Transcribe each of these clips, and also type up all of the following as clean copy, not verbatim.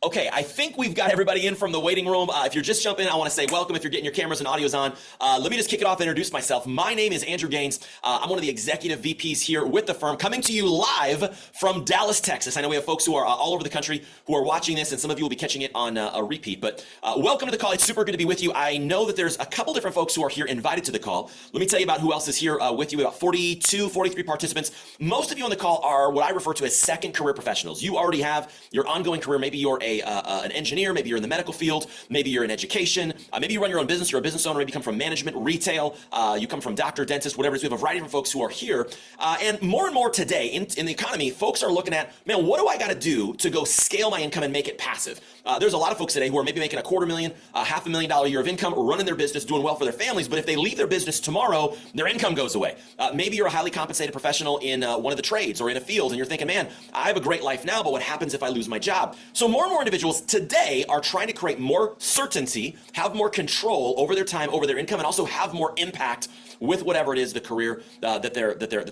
Okay, I think we've got everybody in from the waiting room. If you're just jumping in, I want to say welcome. If you're getting your cameras and audios on, let me just kick it off and introduce myself. My name is Andrew Gaines. I'm one of the executive VPs here with the firm, coming to you live from Dallas, Texas. I know we have folks who are all over the country who are watching this, and some of you will be catching it on a repeat. But welcome to the call. It's super good to be with you. I know that there's a couple different folks who are here invited to the call. Let me tell you about who else is here with you. We have about 42, 43 participants. Most of you on the call are what I refer to as second career professionals. You already have your ongoing career. Maybe you're an engineer. Maybe you're in the medical field, maybe you're in education, maybe you run your own business, you're a business owner, maybe you come from management, retail, you come from doctor, dentist, whatever it is. We have a variety of different folks who are here. And more today in the economy, folks are looking at, man, what do I got to do to go scale my income and make it passive? There's a lot of folks today who are maybe making $250,000, $500,000 a year of income, running their business, doing well for their families. But if they leave their business tomorrow, their income goes away. Maybe you're a highly compensated professional in one of the trades or in a field, and you're thinking, man, I have a great life now, but what happens if I lose my job? So more and more individuals today are trying to create more certainty, have more control over their time, over their income, and also have more impact with whatever it is, the career that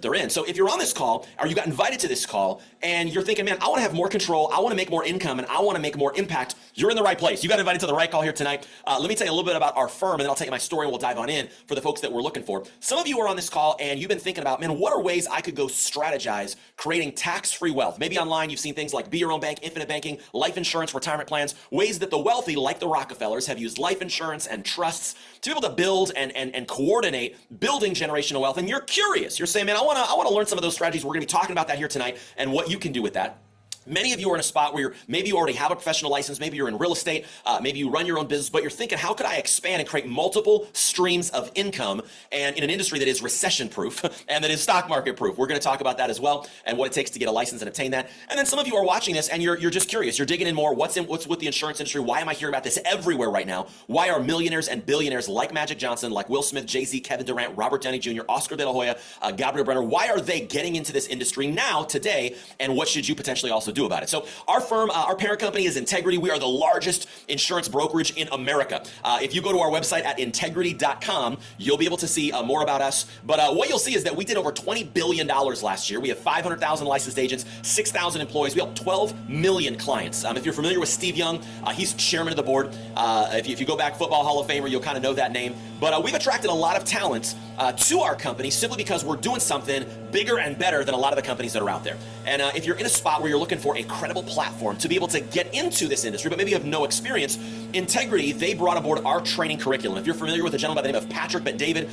they're in. So if you're on this call, or you got invited to this call, and you're thinking, man, I want to have more control, I want to make more income, and I want to make more impact, you're in the right place. You got invited to the right call here tonight. Let me tell you a little bit about our firm, and then I'll tell you my story, and we'll dive on in for the folks that we're looking for. Some of you are on this call, and you've been thinking about, man, what are ways I could go strategize creating tax-free wealth? Maybe online you've seen things like Be Your Own Bank, Infinite Banking, life insurance, retirement plans, ways that the wealthy, like the Rockefellers, have used life insurance and trusts to be able to build and coordinate building generational wealth. And you're curious. You're saying, man, I want to learn some of those strategies. We're going to be talking about that here tonight and what you can do with that. Many of you are in a spot where maybe you already have a professional license, maybe you're in real estate, maybe you run your own business, but you're thinking, how could I expand and create multiple streams of income and in an industry that is recession-proof and that is stock market-proof? We're going to talk about that as well and what it takes to get a license and obtain that. And then some of you are watching this and you're just curious. You're digging in more. What's with the insurance industry? Why am I hearing about this everywhere right now? Why are millionaires and billionaires like Magic Johnson, like Will Smith, Jay-Z, Kevin Durant, Robert Downey Jr., Oscar De La Hoya, Gabriel Brenner, why are they getting into this industry now, today, and what should you potentially also do about it? So our firm, our parent company is Integrity. We are the largest insurance brokerage in America. If you go to our website at integrity.com, you'll be able to see more about us. But what you'll see is that we did over $20 billion last year. We have 500,000 licensed agents, 6,000 employees. We help 12 million clients. If you're familiar with Steve Young, he's chairman of the board. If you go back, Football Hall of Famer, you'll kind of know that name. But we've attracted a lot of talent to our company simply because we're doing something bigger and better than a lot of the companies that are out there. And if you're in a spot where you're looking for a credible platform to be able to get into this industry, but maybe you have no experience, Integrity, they brought aboard our training curriculum. If you're familiar with a gentleman by the name of Patrick Bet-David,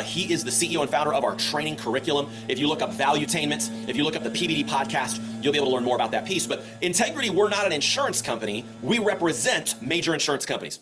he is the CEO and founder of our training curriculum. If you look up Valuetainment, if you look up the PBD podcast, you'll be able to learn more about that piece. But Integrity, we're not an insurance company. We represent major insurance companies.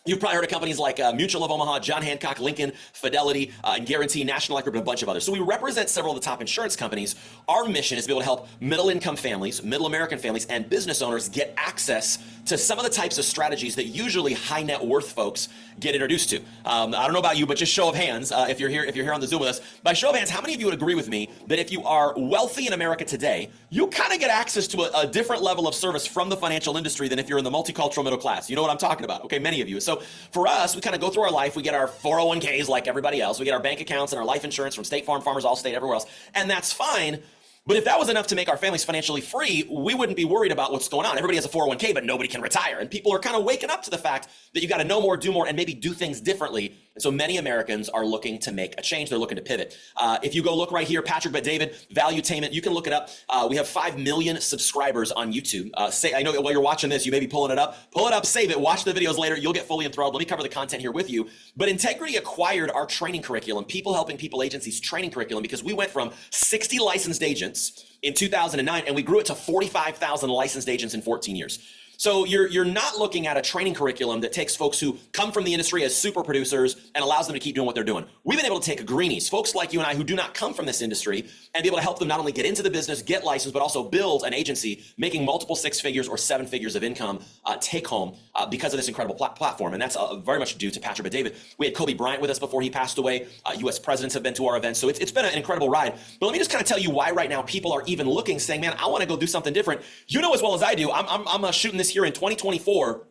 You've probably heard of companies like Mutual of Omaha, John Hancock, Lincoln, Fidelity, and Guarantee, National Electric, and a bunch of others. So we represent several of the top insurance companies. Our mission is to be able to help middle-income families, middle American families, and business owners get access to some of the types of strategies that usually high net worth folks get introduced to. I don't know about you, but just show of hands, if you're here on the Zoom with us, by show of hands, how many of you would agree with me that if you are wealthy in America today, you kind of get access to a different level of service from the financial industry than if you're in the multicultural middle class? You know what I'm talking about? Okay, many of you. So for us, we kind of go through our life. We get our 401ks like everybody else. We get our bank accounts and our life insurance from State Farm, Farmers Allstate, everywhere else. And that's fine. But if that was enough to make our families financially free, we wouldn't be worried about what's going on. Everybody has a 401k, but nobody can retire. And people are kind of waking up to the fact that you got to know more, do more, and maybe do things differently. And so many Americans are looking to make a change. They're looking to pivot. If you go look right here, Patrick Bet-David, Valuetainment, you can look it up. We have 5 million subscribers on YouTube. I know while you're watching this, you may be pulling it up. Pull it up, save it, watch the videos later. You'll get fully enthralled. Let me cover the content here with you. But Integrity acquired our training curriculum, People Helping People Agencies training curriculum, because we went from 60 licensed agents in 2009, and we grew it to 45,000 licensed agents in 14 years. So you're not looking at a training curriculum that takes folks who come from the industry as super producers and allows them to keep doing what they're doing. We've been able to take greenies, folks like you and I who do not come from this industry, and be able to help them not only get into the business, get licensed, but also build an agency making multiple 6 figures or 7 figures of income take home because of this incredible platform. And that's very much due to Patrick Bet-David. We had Kobe Bryant with us before he passed away. US presidents have been to our events. So it's been an incredible ride. But let me just kind of tell you why right now people are even looking, saying, man, I want to go do something different. You know as well as I do, I'm shooting this here in 2024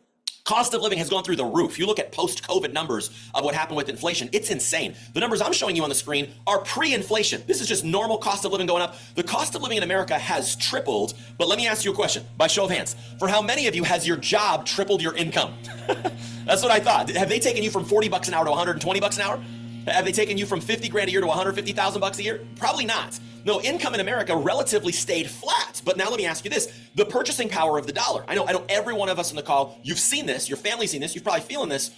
Cost of living has gone through the roof. You look at post-COVID numbers of what happened with inflation, it's insane. The numbers I'm showing you on the screen are pre-inflation. This is just normal cost of living going up. The cost of living in America has tripled, but let me ask you a question, by show of hands. For how many of you has your job tripled your income? That's what I thought. Have they taken you from 40 bucks an hour to 120 bucks an hour? Have they taken you from 50 grand a year to 150,000 bucks a year? Probably not. No, income in America relatively stayed flat. But now let me ask you this, the purchasing power of the dollar. I know every one of us on the call, you've seen this, your family's seen this, you're probably feeling this.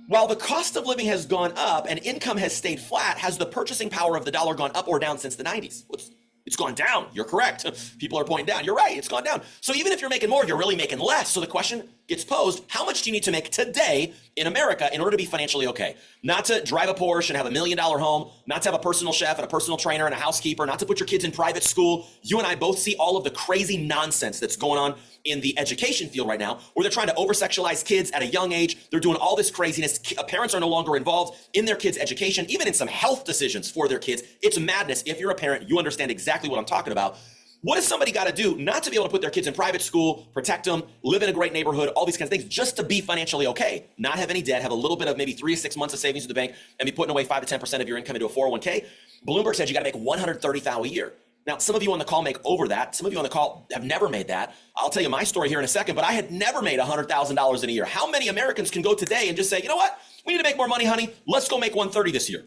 While the cost of living has gone up and income has stayed flat, has the purchasing power of the dollar gone up or down since the 90s? It's gone down. You're correct. People are pointing down. You're right. It's gone down. So even if you're making more, you're really making less. So the question gets posed, how much do you need to make today in America in order to be financially okay? Not to drive a Porsche and have $1 million home, not to have a personal chef and a personal trainer and a housekeeper, not to put your kids in private school. You and I both see all of the crazy nonsense that's going on in the education field right now, where they're trying to over-sexualize kids at a young age. They're doing all this craziness. Parents are no longer involved in their kids' education, even in some health decisions for their kids. It's madness. If you're a parent, you understand exactly what I'm talking about. What has somebody got to do not to be able to put their kids in private school, protect them, live in a great neighborhood, all these kinds of things, just to be financially okay, not have any debt, have a little bit of maybe 3 to 6 months of savings in the bank, and be putting away 5 to 10% of your income into a 401k? Bloomberg said you got to make $130,000 a year. Now, some of you on the call make over that. Some of you on the call have never made that. I'll tell you my story here in a second, but I had never made $100,000 in a year. How many Americans can go today and just say, you know what? We need to make more money, honey. Let's go make 130 this year.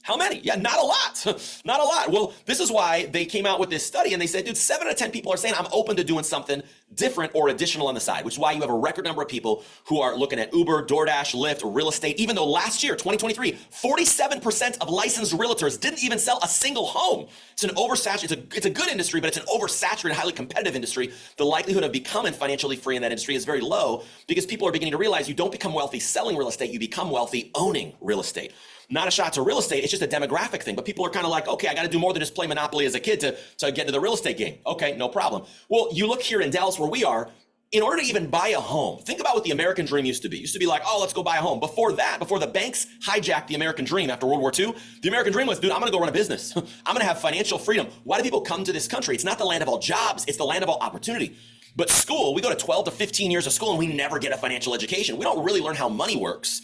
How many? Yeah, not a lot. Not a lot. Well, this is why they came out with this study and they said, dude, 7 out of 10 people are saying I'm open to doing something different or additional on the side, which is why you have a record number of people who are looking at Uber, DoorDash, Lyft, real estate, even though last year, 2023, 47% of licensed realtors didn't even sell a single home. It's an oversaturated, it's a good industry, but it's an oversaturated, highly competitive industry. The likelihood of becoming financially free in that industry is very low because people are beginning to realize you don't become wealthy selling real estate, you become wealthy owning real estate. Not a shot to real estate, it's just a demographic thing. But people are kind of like, okay, I got to do more than just play Monopoly as a kid to get to the real estate game. Okay, no problem. Well, you look here in Dallas where we are, in order to even buy a home, think about what the American dream used to be. It used to be like, oh, let's go buy a home. Before that, before the banks hijacked the American dream after World War II, the American dream was, dude, I'm going to go run a business. I'm going to have financial freedom. Why do people come to this country? It's not the land of all jobs. It's the land of all opportunity. But school, we go to 12 to 15 years of school and we never get a financial education. We don't really learn how money works.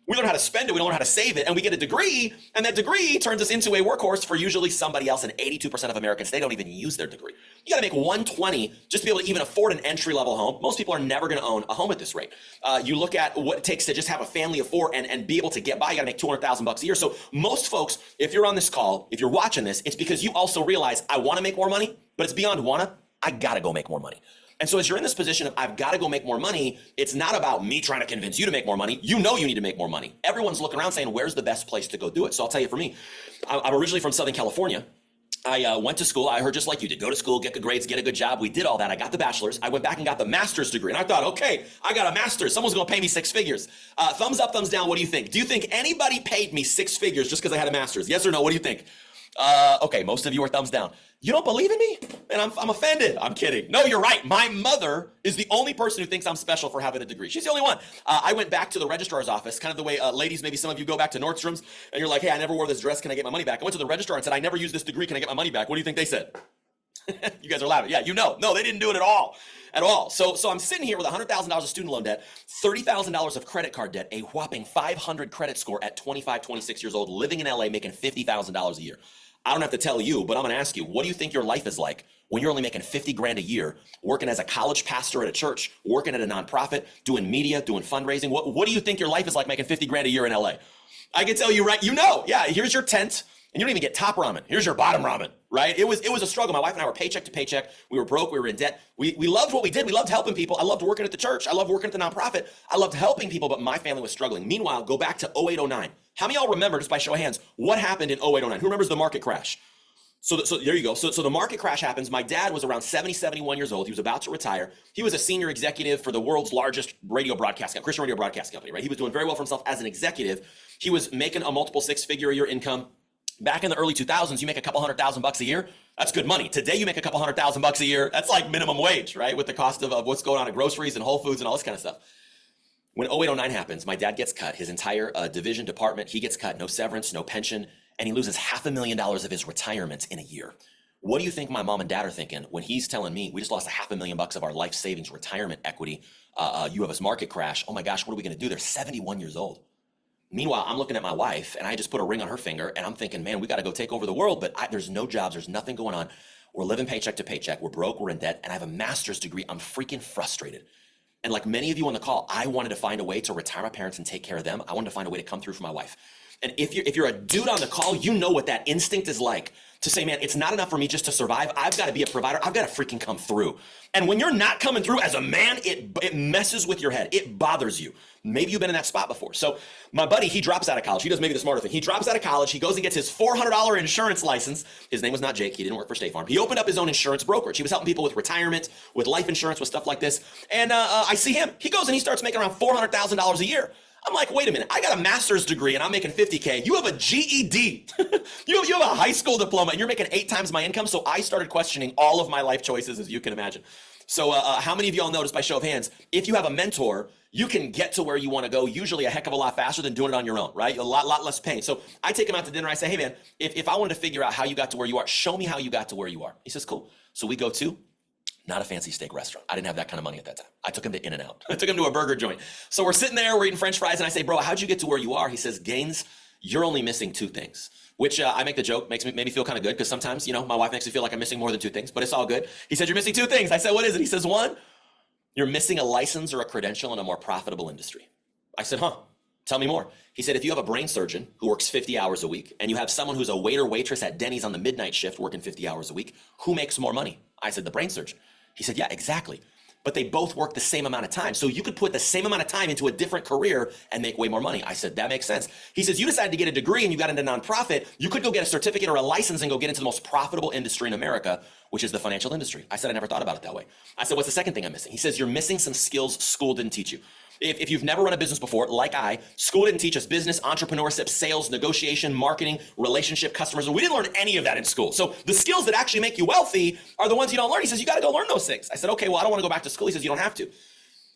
We learn how to spend it, we don't learn how to save it, and we get a degree, and that degree turns us into a workhorse for usually somebody else, and 82% of Americans, they don't even use their degree. You gotta make 120 just to be able to even afford an entry-level home. Most people are never gonna own a home at this rate. You look at what it takes to just have a family of 4 and be able to get by, you gotta make 200,000 bucks a year. So most folks, if you're on this call, if you're watching this, it's because you also realize, I wanna make more money, but it's beyond wanna, I gotta go make more money. And so as you're in this position of, I've got to go make more money, it's not about me trying to convince you to make more money. You know you need to make more money. Everyone's looking around saying, where's the best place to go do it? So I'll tell you, for me, I'm originally from Southern California. I went to school. I heard just like you did, go to school, get good grades, get a good job. We did all that. I got the bachelor's. I went back and got the master's degree. And I thought, okay, I got a master's. Someone's going to pay me 6 figures. Thumbs up, thumbs down. What do you think? Do you think anybody paid me 6 figures just because I had a master's? Yes or no? What do you think? Okay, most of you are thumbs down. You don't believe in me? And I'm offended. I'm kidding. No, you're right. My mother is the only person who thinks I'm special for having a degree. She's the only one. I went back to the registrar's office, kind of the way ladies, maybe some of you go back to Nordstrom's and you're like, hey, I never wore this dress. Can I get my money back? I went to the registrar and said, I never used this degree. Can I get my money back? What do you think they said? You guys are laughing. Yeah, you know. No, they didn't do it at all. At all. So I'm sitting here with $100,000 of student loan debt, $30,000 of credit card debt, a whopping 500 credit score at 25, 26 years old, living in LA, making $50,000 a year. I don't have to tell you, but I'm going to ask you, what do you think your life is like when you're only making 50 grand a year, working as a college pastor at a church, working at a nonprofit, doing media, doing fundraising? What do you think your life is like making 50 grand a year in LA? I can tell you, right? You know, yeah, here's your tent and you don't even get top ramen. Here's your bottom ramen, right? It was a struggle. My wife and I were paycheck to paycheck. We were broke. We were in debt. We loved what we did. We loved helping people. I loved working at the church. I loved working at the nonprofit. I loved helping people, but my family was struggling. Meanwhile, go back to 08, 09. How many of y'all remember, just by show of hands, what happened in 08, 09? Who remembers the market crash? So there you go. So the market crash happens. My dad was around 70, 71 years old. He was about to retire. He was a senior executive for the world's largest radio broadcast, Christian radio broadcast company, right? He was doing very well for himself as an executive. He was making a multiple 6-figure-a-year income. Back in the early 2000s, you make a couple $100,000 a year. That's good money. Today, you make a couple $100,000 a year. That's like minimum wage, right? With the cost of what's going on at groceries and Whole Foods and all this kind of stuff. When 08, 09 happens, my dad gets cut. His entire division department, he gets cut. No severance, no pension. And he loses $500,000 of his retirement in a year. What do you think my mom and dad are thinking when he's telling me we just lost $500,000 of our life savings retirement equity? You have this market crash. Oh my gosh, what are we going to do? They're 71 years old. Meanwhile, I'm looking at my wife and I just put a ring on her finger and I'm thinking, man, we got to go take over the world. But there's no jobs. There's nothing going on. We're living paycheck to paycheck. We're broke. We're in debt. And I have a master's degree. I'm freaking frustrated. And like many of you on the call, I wanted to find a way to retire my parents and take care of them. I wanted to find a way to come through for my wife. And if you're a dude on the call, you know what that instinct is like to say, man, it's not enough for me just to survive. I've got to be a provider. I've got to freaking come through. And when you're not coming through as a man, it messes with your head. It bothers you. Maybe you've been in that spot before. So my buddy, he drops out of college. He does maybe the smarter thing. He drops out of college. He goes and gets his $400 insurance license. His name was not Jake. He didn't work for State Farm. He opened up his own insurance brokerage. He was helping people with retirement, with life insurance, with stuff like this. And I see him. He goes and he starts making around $400,000 a year. I'm like, wait a minute, I got a master's degree and I'm making 50K. You have a GED. you have a high school diploma and you're making 8 times my income. So I started questioning all of my life choices, as you can imagine. So how many of y'all noticed, by show of hands, if you have a mentor, you can get to where you want to go usually a heck of a lot faster than doing it on your own, right? A lot less pain. So I take him out to dinner. I say, hey man, if I wanted to figure out how you got to where you are, show me how you got to where you are. He says, cool. So we go to not a fancy steak restaurant. I didn't have that kind of money at that time. I took him to In-N-Out. I took him to a burger joint. So we're sitting there, we're eating French fries, and I say, bro, how'd you get to where you are? He says, Gaines, you're only missing 2 things. Which I make the joke, made me feel kind of good, because sometimes, my wife makes me feel like I'm missing more than 2 things, but it's all good. He said, you're missing 2 things. I said, what is it? He says, 1, you're missing a license or a credential in a more profitable industry. I said, tell me more. He said, if you have a brain surgeon who works 50 hours a week, and you have someone who's a waiter, waitress at Denny's on the midnight shift working 50 hours a week, who makes more money? I said, the brain surgeon. He said, yeah, exactly. But they both work the same amount of time. So you could put the same amount of time into a different career and make way more money. I said, that makes sense. He says, you decided to get a degree and you got into nonprofit. You could go get a certificate or a license and go get into the most profitable industry in America, which is the financial industry. I said, I never thought about it that way. I said, what's the second thing I'm missing? He says, you're missing some skills school didn't teach you. If you've never run a business before, like school didn't teach us business, entrepreneurship, sales, negotiation, marketing, relationship, customers. We didn't learn any of that in school. So the skills that actually make you wealthy are the ones you don't learn. He says, you got to go learn those things. I said, okay, well, I don't want to go back to school. He says, you don't have to.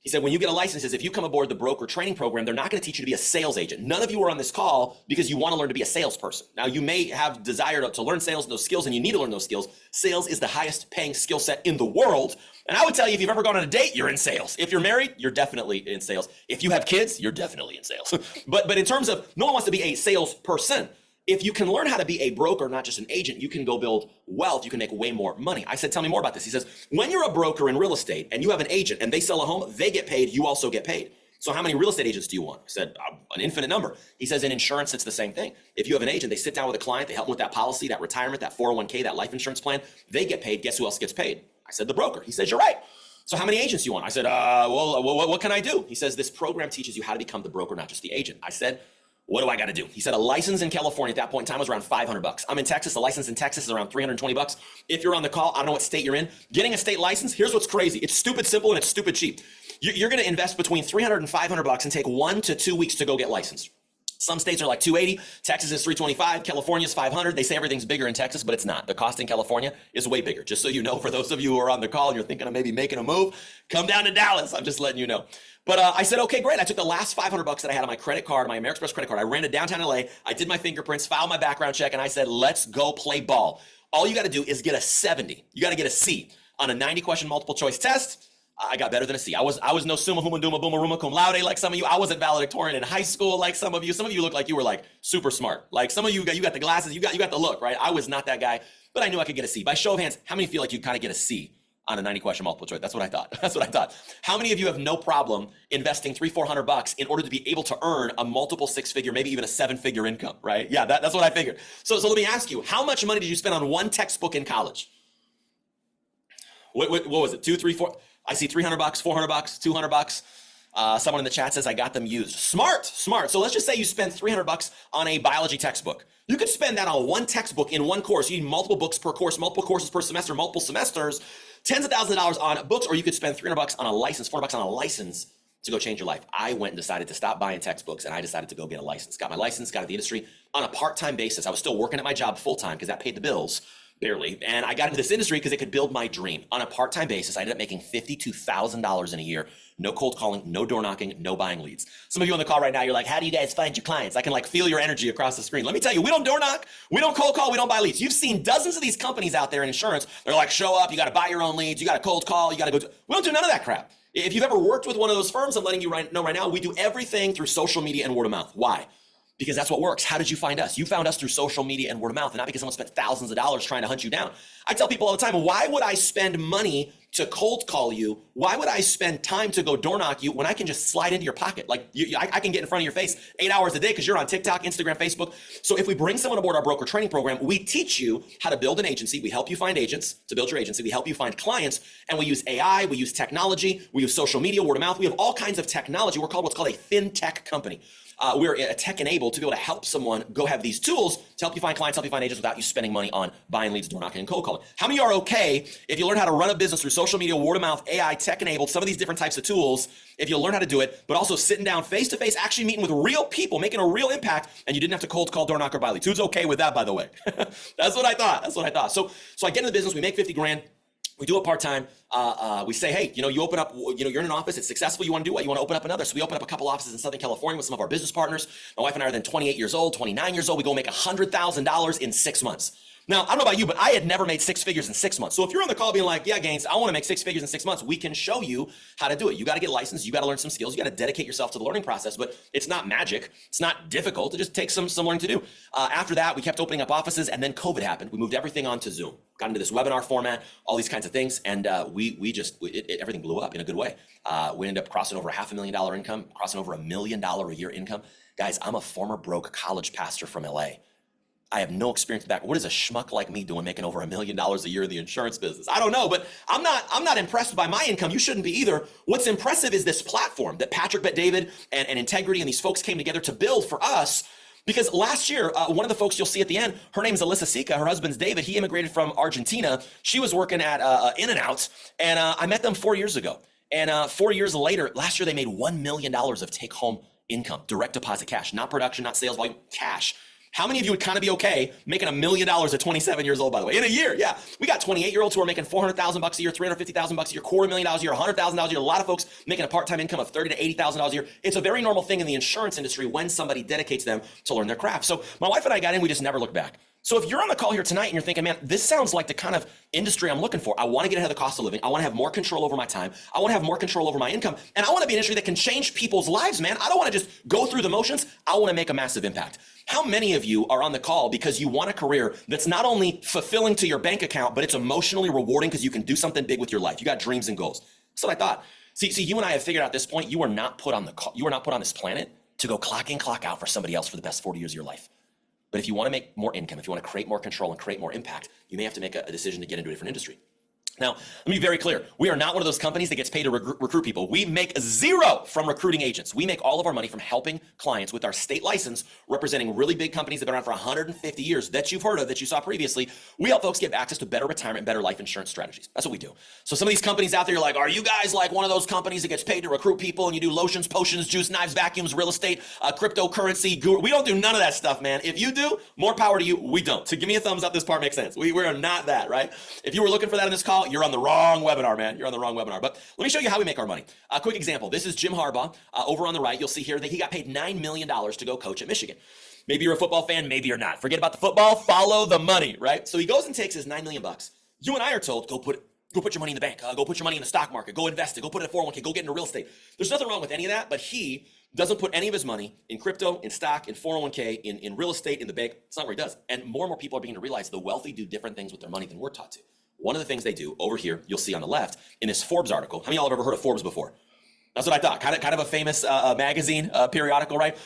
He said, when you get a license, if you come aboard the broker training program, they're not going to teach you to be a sales agent. None of you are on this call because you want to learn to be a salesperson. Now, you may have desire to learn sales and those skills, and you need to learn those skills. Sales is the highest paying skill set in the world. And I would tell you, if you've ever gone on a date, you're in sales. If you're married, you're definitely in sales. If you have kids, you're definitely in sales. But in terms of, no one wants to be a salesperson. If you can learn how to be a broker, not just an agent, you can go build wealth. You can make way more money. I said, tell me more about this. He says, when you're a broker in real estate and you have an agent and they sell a home, they get paid. You also get paid. So how many real estate agents do you want? I said, an infinite number. He says, in insurance, it's the same thing. If you have an agent, they sit down with a client, they help them with that policy, that retirement, that 401k, that life insurance plan. They get paid. Guess who else gets paid? I said, the broker. He says, you're right. So how many agents do you want? I said, what can I do? He says, this program teaches you how to become the broker, not just the agent. I said, what do I got to do? He said, a license in California at that point in time was around $500. I'm in Texas. A license in Texas is around $320. If you're on the call, I don't know what state you're in. Getting a state license, here's what's crazy. It's stupid simple and it's stupid cheap. You're going to invest between $300 and $500 and take 1 to 2 weeks to go get licensed. Some states are like $280. Texas is $325. California is $500. They say everything's bigger in Texas, but it's not. The cost in California is way bigger. Just so you know, for those of you who are on the call and you're thinking of maybe making a move, come down to Dallas. I'm just letting you know. But I said, okay, great. I took the last $500 that I had on my credit card, my American Express credit card. I ran to downtown LA. I did my fingerprints, filed my background check, and I said, let's go play ball. All you got to do is get a 70. You got to get a C on a 90-question multiple choice test. I got better than a C. I was no summa huma duma buma ruma cum laude like some of you. I wasn't valedictorian in high school like some of you. Some of you look like you were like super smart. Like some of you got the glasses, you got the look, right? I was not that guy, but I knew I could get a C. By show of hands, how many feel like you kind of get a C on a 90-question multiple choice? That's what I thought. That's what I thought. How many of you have no problem investing $300-400 in order to be able to earn a multiple 6-figure, maybe even a 7-figure income, right? Yeah, that's what I figured. So let me ask you, how much money did you spend on one textbook in college? What was it? 2, 3, 4? I see $300, $400, $200. Someone in the chat says I got them used. Smart. So let's just say you spend $300 on a biology textbook. You could spend that on one textbook in one course. You need multiple books per course, multiple courses per semester, multiple semesters, tens of thousands of dollars on books, or you could spend $300 on a license, $400 on a license to go change your life. I went and decided to stop buying textbooks and I decided to go get a license. Got my license, got into the industry on a part-time basis. I was still working at my job full-time because that paid the bills. barely. And I got into this industry because it could build my dream. On a part-time basis, I ended up making $52,000 in a year. No cold calling, no door knocking, no buying leads. Some of you on the call right now, you're like, how do you guys find your clients? I can like feel your energy across the screen. Let me tell you, we don't door knock, we don't cold call, we don't buy leads. You've seen dozens of these companies out there in insurance. They're like, show up, you got to buy your own leads, you got to cold call, you got to go. We don't do none of that crap. If you've ever worked with one of those firms, I'm letting you know right now, we do everything through social media and word of mouth. Why? Because that's what works. How did you find us? You found us through social media and word of mouth, and not because someone spent thousands of dollars trying to hunt you down. I tell people all the time, why would I spend money to cold call you? Why would I spend time to go door knock you when I can just slide into your pocket? Like I can get in front of your face 8 hours a day because you're on TikTok, Instagram, Facebook. So if we bring someone aboard our broker training program, we teach you how to build an agency. We help you find agents to build your agency. We help you find clients, and we use AI, we use technology, we use social media, word of mouth. We have all kinds of technology. We're called what's called a fintech company. We're tech-enabled to be able to help someone go have these tools to help you find clients, help you find agents without you spending money on buying leads, door knocking, and cold calling. How many are okay if you learn how to run a business through social media, word of mouth, AI, tech-enabled, some of these different types of tools, if you learn how to do it, but also sitting down face-to-face, actually meeting with real people, making a real impact, and you didn't have to cold call, door knock, or buy leads? Who's okay with that, by the way? That's what I thought. That's what I thought. So I get in the business, we make 50 grand. We do it part-time. We say, hey, you open up, you're in an office, it's successful, you want to do what? You want to open up another. So we open up a couple offices in Southern California with some of our business partners. My wife and I are then 28 years old, 29 years old. We go make $100,000 in 6 months. Now, I don't know about you, but I had never made six figures in 6 months. So if you're on the call being like, yeah, Gaines, I want to make six figures in 6 months, we can show you how to do it. You got to get licensed. You got to learn some skills. You got to dedicate yourself to the learning process, but it's not magic. It's not difficult. It just takes some learning to do. After that, we kept opening up offices, and then COVID happened. We moved everything onto Zoom, got into this webinar format, all these kinds of things. And everything blew up in a good way. We ended up crossing over $500,000 income, crossing over $1 million a year income. Guys, I'm a former broke college pastor from LA. I have no experience back. What is a schmuck like me doing making over $1 million a year in the insurance business? I don't know, but I'm not impressed by my income. You shouldn't be either. What's impressive is this platform that Patrick Bet-David and Integrity and these folks came together to build for us. Because last year, one of the folks you'll see at the end, her name is Alyssa Sika, her husband's David. He immigrated from Argentina. She was working at In-N-Out, and I met them 4 years ago. And 4 years later, last year they made $1 million of take-home income, direct deposit cash, not production, not sales volume, cash. How many of you would kind of be okay making $1 million at 27 years old, by the way, in a year? Yeah, we got 28-year-olds who are making $400,000 a year, $350,000 a year, $250,000 a year, $100,000 a year. A lot of folks making a part-time income of $30,000 to $80,000 a year. It's a very normal thing in the insurance industry when somebody dedicates them to learn their craft. So my wife and I got in, we just never looked back. So if you're on the call here tonight and you're thinking, man, this sounds like the kind of industry I'm looking for. I want to get ahead of the cost of living. I want to have more control over my time. I want to have more control over my income. And I want to be an industry that can change people's lives, man. I don't want to just go through the motions. I want to make a massive impact. How many of you are on the call because you want a career that's not only fulfilling to your bank account, but it's emotionally rewarding because you can do something big with your life? You got dreams and goals. That's what I thought. See, you and I have figured out at this point, you are not put on this planet to go clock in, clock out for somebody else for the best 40 years of your life. But if you want to make more income, if you want to create more control and create more impact, you may have to make a decision to get into a different industry. Now, let me be very clear. We are not one of those companies that gets paid to recruit people. We make zero from recruiting agents. We make all of our money from helping clients with our state license, representing really big companies that have been around for 150 years that you've heard of, that you saw previously. We help folks get access to better retirement and better life insurance strategies. That's what we do. So some of these companies out there, you're like, are you guys like one of those companies that gets paid to recruit people and you do lotions, potions, juice, knives, vacuums, real estate, cryptocurrency, guru? We don't do none of that stuff, man. If you do, more power to you. We don't. So give me a thumbs up. This part makes sense. We are not that, right? If you were looking for that in this call, you're on the wrong webinar, man. You're on the wrong webinar. But let me show you how we make our money. A quick example. This is Jim Harbaugh. Over on the right, you'll see here that he got paid $9 million to go coach at Michigan. Maybe you're a football fan, maybe you're not. Forget about the football, follow the money, right? So he goes and takes his $9 million. You and I are told, go put your money in the bank, go put your money in the stock market, go invest it, go put it in a 401k, go get into real estate. There's nothing wrong with any of that, but he doesn't put any of his money in crypto, in stock, in 401k, in real estate, in the bank. It's not where he does. And more and more people are beginning to realize the wealthy do different things with their money than we're taught to. One of the things they do over here, you'll see on the left, in this Forbes article. How many of y'all have ever heard of Forbes before? That's what I thought. Kind of a famous magazine periodical, right?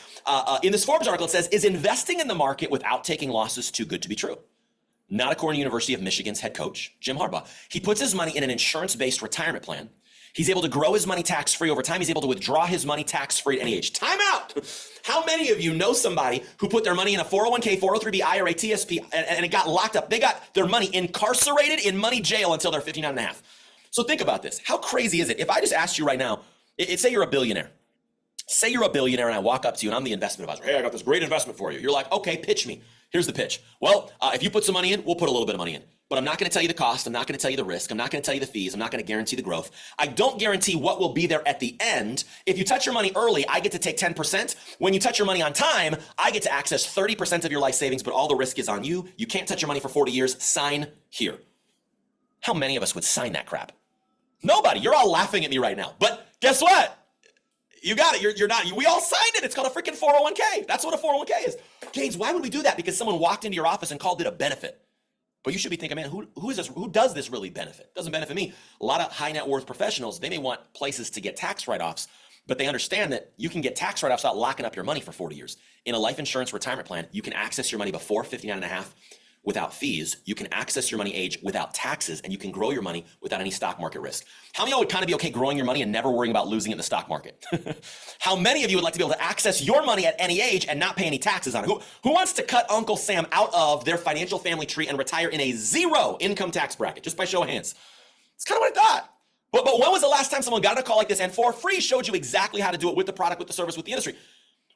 In this Forbes article, it says, is investing in the market without taking losses too good to be true? Not according to University of Michigan's head coach, Jim Harbaugh. He puts his money in an insurance-based retirement plan. He's able to grow his money tax-free over time. He's able to withdraw his money tax-free at any age. Time out! How many of you know somebody who put their money in a 401k, 403b, IRA, TSP, and it got locked up? They got their money incarcerated in money jail until they're 59 and a half. So think about this. How crazy is it? If I just asked you right now, say you're a billionaire. Say you're a billionaire and I walk up to you and I'm the investment advisor. Hey, I got this great investment for you. You're like, okay, pitch me. Here's the pitch. Well, if you put some money in, we'll put a little bit of money in. but I'm not going to tell you the cost. I'm not going to tell you the risk. I'm not going to tell you the fees. I'm not going to guarantee the growth. I don't guarantee what will be there at the end. If you touch your money early, I get to take 10%. When you touch your money on time, I get to access 30% of your life savings, but all the risk is on you. You can't touch your money for 40 years. Sign here. How many of us would sign that crap? Nobody. You're all laughing at me right now. But guess what? You got it. You're not. We all signed it. It's called a freaking 401k. That's what a 401k is. Gaines, why would we do that? Because someone walked into your office and called it a benefit. But you should be thinking, man, who is this? Who does this really benefit? Doesn't benefit me. A lot of high net worth professionals, they may want places to get tax write-offs, but they understand that you can get tax write-offs without locking up your money for 40 years. In a life insurance retirement plan, you can access your money before 59 and a half without fees. You can access your money age without taxes, and you can grow your money without any stock market risk. How many of y'all would kind of be okay growing your money and never worrying about losing it in the stock market? How many of you would like to be able to access your money at any age and not pay any taxes on it? Who wants to cut Uncle Sam out of their financial family tree and retire in a zero income tax bracket, just by show of hands? It's kind of what I thought. But when was the last time someone got on a call like this and for free showed you exactly how to do it with the product, with the service, with the industry?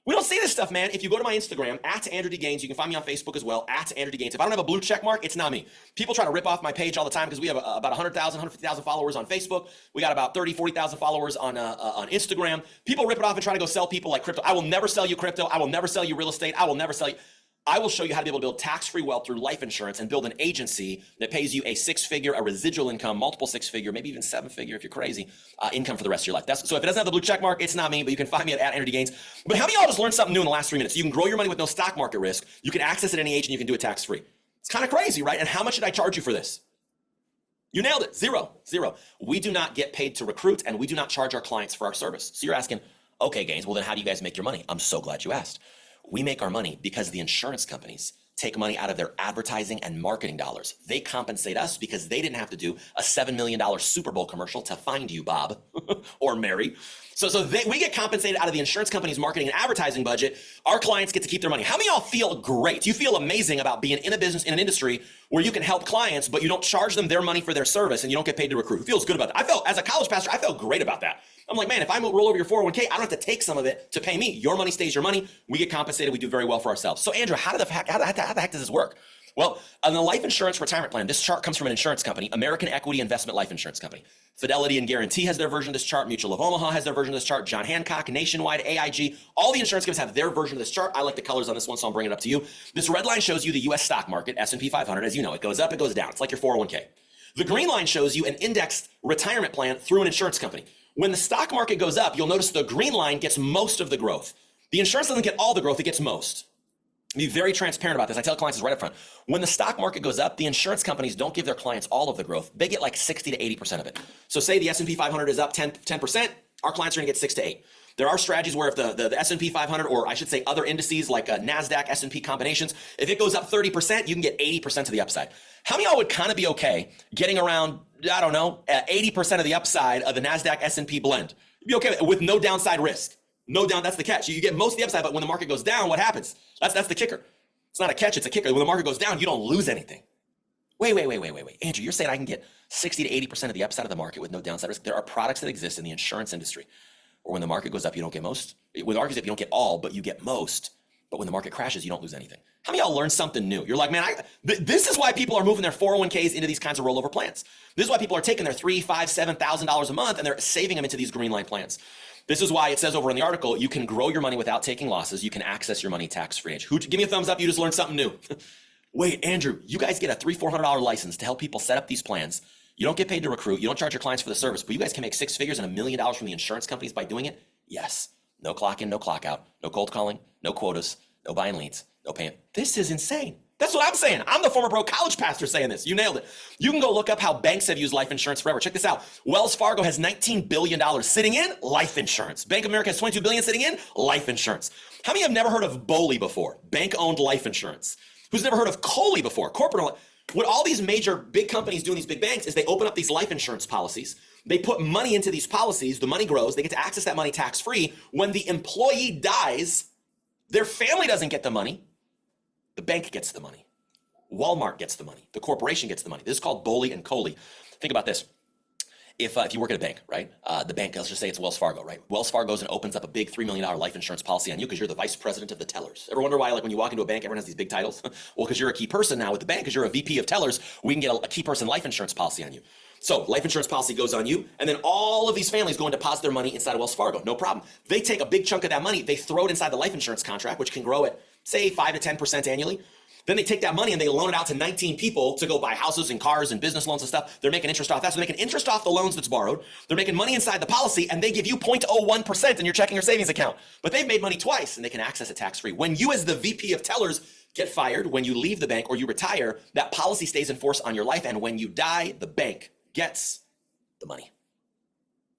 We don't see this stuff, man. If you go to my Instagram, @AndrewDGaines, you can find me on Facebook as well, @AndrewDGaines. If I don't have a blue check mark, it's not me. People try to rip off my page all the time because we have about 100,000, 150,000 followers on Facebook. We got about 30, 40,000 followers on Instagram. People rip it off and try to go sell people like crypto. I will never sell you crypto. I will never sell you real estate. I will never sell you. I will show you how to be able to build tax-free wealth through life insurance and build an agency that pays you a six-figure, a residual income, multiple six-figure, maybe even seven-figure if you're crazy, income for the rest of your life. So if it doesn't have the blue check mark, it's not me, but you can find me at @AndrewDGaines. But how many of y'all just learned something new in the last 3 minutes? You can grow your money with no stock market risk. You can access it at any age and you can do it tax-free. It's kind of crazy, right? And how much did I charge you for this? You nailed it. Zero. We do not get paid to recruit and we do not charge our clients for our service. So you're asking, okay, Gaines, well then how do you guys make your money? I'm so glad you asked. We make our money because the insurance companies take money out of their advertising and marketing dollars. They compensate us because they didn't have to do a $7 million Super Bowl commercial to find you, Bob or Mary. So we get compensated out of the insurance company's marketing and advertising budget. Our clients get to keep their money. How many of y'all feel great? You feel amazing about being in a business, in an industry where you can help clients, but you don't charge them their money for their service and you don't get paid to recruit. Who feels good about that? I felt, as a college pastor, I felt great about that. I'm like, man, if I roll over your 401k, I don't have to take some of it to pay me. Your money stays your money. We get compensated. We do very well for ourselves. So Andrew, how the heck does this work? Well, on the life insurance retirement plan, this chart comes from an insurance company, American Equity Investment Life Insurance Company. Fidelity and Guarantee has their version of this chart. Mutual of Omaha has their version of this chart. John Hancock, Nationwide, AIG, all the insurance companies have their version of this chart. I like the colors on this one, so I'm bringing it up to you. This red line shows you the U.S. stock market, S&P 500. As you know, it goes up, it goes down. It's like your 401k. The green line shows you an indexed retirement plan through an insurance company. When the stock market goes up, you'll notice the green line gets most of the growth. The insurance doesn't get all the growth, it gets most. Be very transparent about this. I tell clients this right up front. When the stock market goes up, the insurance companies don't give their clients all of the growth. They get like 60 to 80% of it. So say the S&P 500 is up 10%, our clients are gonna get 6 to 8. There are strategies where if the S&P 500, or I should say other indices like NASDAQ, S&P combinations, if it goes up 30%, you can get 80% of the upside. How many of y'all would kind of be okay getting around, I don't know, 80% of the upside of the NASDAQ S&P blend? You'd be okay with no downside risk. No down, that's the catch. You get most of the upside, but when the market goes down, what happens? That's the kicker. It's not a catch, it's a kicker. When the market goes down, you don't lose anything. Wait. Andrew, you're saying I can get 60 to 80% of the upside of the market with no downside risk? There are products that exist in the insurance industry where when the market goes up, you don't get most. When the market goes up, you don't get all, but you get most. But when the market crashes, you don't lose anything. How many of y'all learned something new? You're like, man, this is why people are moving their 401ks into these kinds of rollover plans. This is why people are taking their $3,000, $5,000, $7,000 a month and they're saving them into these green line plans. This is why it says over in the article, you can grow your money without taking losses. You can access your money tax-free. Give me a thumbs up. You just learned something new. Wait, Andrew, you guys get a $300, $400 license to help people set up these plans. You don't get paid to recruit. You don't charge your clients for the service, but you guys can make 6 figures and $1 million from the insurance companies by doing it. Yes. No clock in, no clock out, no cold calling, no quotas, no buying leads, no paying. This is insane. That's what I'm saying. I'm the former broke college pastor saying this. You nailed it. You can go look up how banks have used life insurance forever. Check this out. Wells Fargo has $19 billion sitting in life insurance. Bank of America has $22 billion sitting in life insurance. How many have never heard of BOLI before? Bank-owned life insurance. Who's never heard of COLI before? Corporate. What all these major big companies do in these big banks is they open up these life insurance policies. They put money into these policies. The money grows. They get to access that money tax-free. When the employee dies, their family doesn't get the money. The bank gets the money. Walmart gets the money. The corporation gets the money. This is called BOLI and COLI. Think about this. if you work at a bank, right? The bank, let's just say it's Wells Fargo, right? Wells Fargo goes and opens up a big $3 million life insurance policy on you because you're the vice president of the tellers. Ever wonder why, like when you walk into a bank, everyone has these big titles? Well, because you're a key person now with the bank, because you're a VP of tellers, we can get a key person life insurance policy on you. So life insurance policy goes on you, and then all of these families go and deposit their money inside of Wells Fargo. No problem. They take a big chunk of that money, they throw it inside the life insurance contract, which can grow at, say, 5 to 10% annually. Then they take that money and they loan it out to 19 people to go buy houses and cars and business loans and stuff. They're making interest off that. So they're making interest off the loans that's borrowed. They're making money inside the policy, and they give you 0.01% in your checking or savings account. But they've made money twice and they can access it tax-free. When you as the VP of tellers get fired, when you leave the bank or you retire, that policy stays in force on your life. And when you die, the bank gets the money.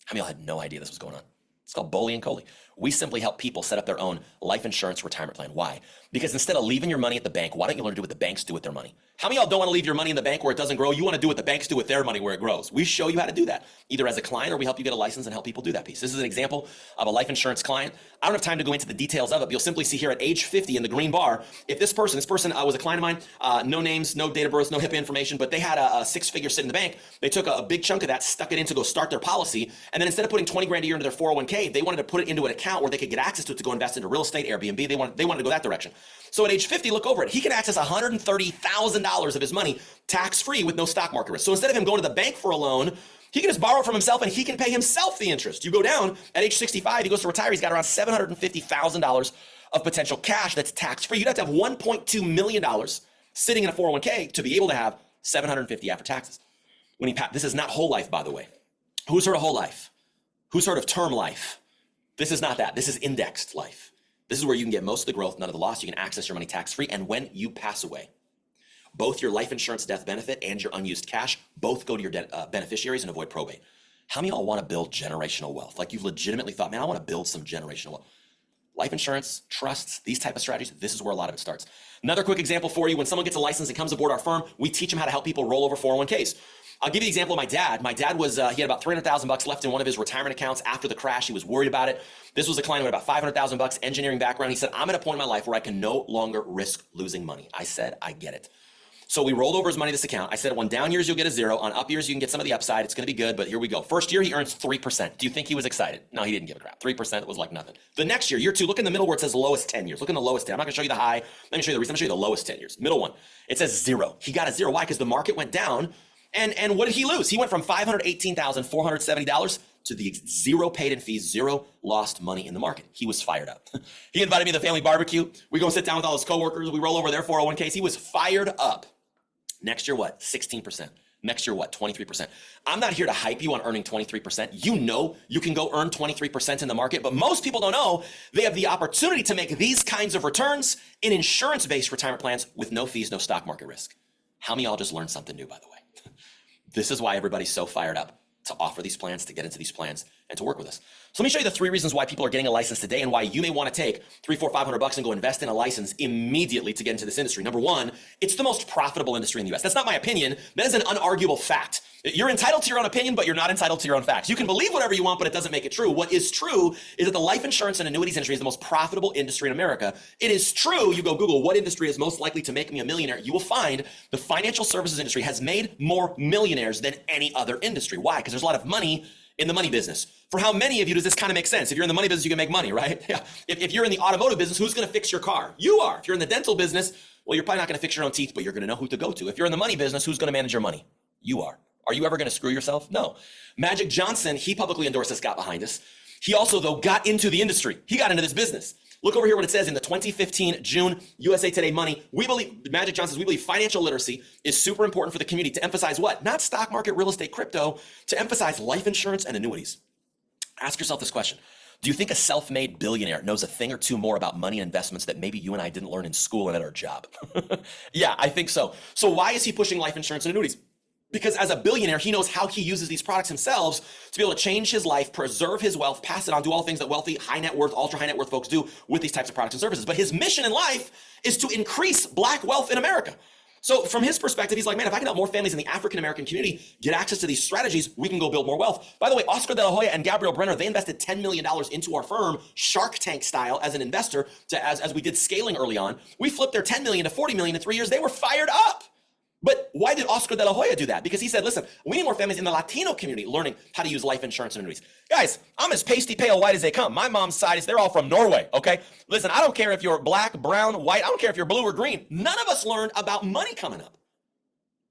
How many of y'all had no idea this was going on? It's called Boley and Coley. We simply help people set up their own life insurance retirement plan. Why? Because instead of leaving your money at the bank, why don't you learn to do what the banks do with their money? How many of y'all don't want to leave your money in the bank where it doesn't grow? You want to do what the banks do with their money where it grows. We show you how to do that, either as a client or we help you get a license and help people do that piece. This is an example of a life insurance client. I don't have time to go into the details of it, but you'll simply see here at age 50 in the green bar, if this person was a client of mine, no names, no date of birth, no HIPAA information, but they had a 6-figure sit in the bank. They took a big chunk of that, stuck it in to go start their policy, and then instead of putting 20 grand a year into their 401k, they wanted to put it into an account where they could get access to it to go invest into real estate, Airbnb. They wanted to go that direction. So at age 50, look over it. He can access $130,000 of his money tax-free with no stock market risk. So instead of him going to the bank for a loan, he can just borrow it from himself and he can pay himself the interest. You go down at age 65, he goes to retire. He's got around $750,000 of potential cash that's tax-free. You'd have to have $1.2 million sitting in a 401k to be able to have $750,000 after taxes. This is not whole life, by the way. Who's heard of whole life? Who's heard of term life? This is not that. This is indexed life. This is where you can get most of the growth, none of the loss. You can access your money tax-free. And when you pass away, both your life insurance death benefit and your unused cash both go to your beneficiaries and avoid probate. How many of y'all want to build generational wealth? Like you've legitimately thought, man, I want to build some generational wealth. Life insurance, trusts, these type of strategies, this is where a lot of it starts. Another quick example for you, when someone gets a license and comes aboard our firm, we teach them how to help people roll over 401ks. I'll give you the example of my dad. My dad was, he had about $300,000 left in one of his retirement accounts after the crash. He was worried about it. This was a client with about $500,000 engineering background. He said, I'm at a point in my life where I can no longer risk losing money. I said, I get it. So we rolled over his money to this account. I said, when down years, you'll get a 0. On up years, you can get some of the upside. It's going to be good, but here we go. First year, he earns 3%. Do you think he was excited? No, he didn't give a crap. 3% was like nothing. The next year, year 2, look in the middle where it says lowest 10 years. Look in the lowest 10. I'm not going to show you the high. Let me show you the reason. I'm going to show you the lowest 10 years. Middle one. It says 0. He got a 0. Why? Because the market went down. And what did he lose? He went from $518,470 to the 0 paid in fees, 0 lost money in the market. He was fired up. He invited me to the family barbecue. We go and sit down with all his coworkers. We roll over their 401ks. He was fired up. Next year, what? 16%. Next year, what? 23%. I'm not here to hype you on earning 23%. You know you can go earn 23% in the market, but most people don't know they have the opportunity to make these kinds of returns in insurance-based retirement plans with no fees, no stock market risk. How many of y'all just learned something new, by the way? This is why everybody's so fired up to offer these plans, to get into these plans, and to work with us. So let me show you the 3 reasons why people are getting a license today and why you may want to take $300, $400, $500 and go invest in a license immediately to get into this industry. Number 1, it's the most profitable industry in the US. That's not my opinion. That is an unarguable fact. You're entitled to your own opinion, but you're not entitled to your own facts. You can believe whatever you want, but it doesn't make it true. What is true is that the life insurance and annuities industry is the most profitable industry in America. It is true. You go Google what industry is most likely to make me a millionaire. You will find the financial services industry has made more millionaires than any other industry. Why? Because there's a lot of money in the money business. For how many of you does this kind of make sense? If you're in the money business, you can make money, right? Yeah. If you're in the automotive business, who's going to fix your car? You are. If you're in the dental business, well, you're probably not going to fix your own teeth, but you're going to know who to go to. If you're in the money business, who's going to manage your money? You are. Are you ever going to screw yourself? No. Magic Johnson, he publicly endorsed this, got behind us. He also, though, got into the industry. He got into this business. Look over here what it says in the 2015 June USA Today Money. We believe, Magic Johnson says, we believe financial literacy is super important for the community to emphasize what? Not stock market, real estate, crypto, to emphasize life insurance and annuities. Ask yourself this question. Do you think a self-made billionaire knows a thing or two more about money and investments that maybe you and I didn't learn in school and at our job? Yeah, I think so. So why is he pushing life insurance and annuities? Because as a billionaire, he knows how he uses these products himself to be able to change his life, preserve his wealth, pass it on, do all things that wealthy, high net worth, ultra high net worth folks do with these types of products and services. But his mission in life is to increase Black wealth in America. So from his perspective, he's like, man, if I can help more families in the African-American community get access to these strategies, we can go build more wealth. By the way, Oscar de la Hoya and Gabriel Brenner, they invested $10 million into our firm, Shark Tank style, as an investor, as we did scaling early on. We flipped their $10 million to $40 million in 3 years. They were fired up. But why did Oscar de la Hoya do that? Because he said, listen, we need more families in the Latino community learning how to use life insurance and annuities. Guys, I'm as pasty pale white as they come. My mom's side is they're all from Norway, okay? Listen, I don't care if you're black, brown, white. I don't care if you're blue or green. None of us learned about money coming up.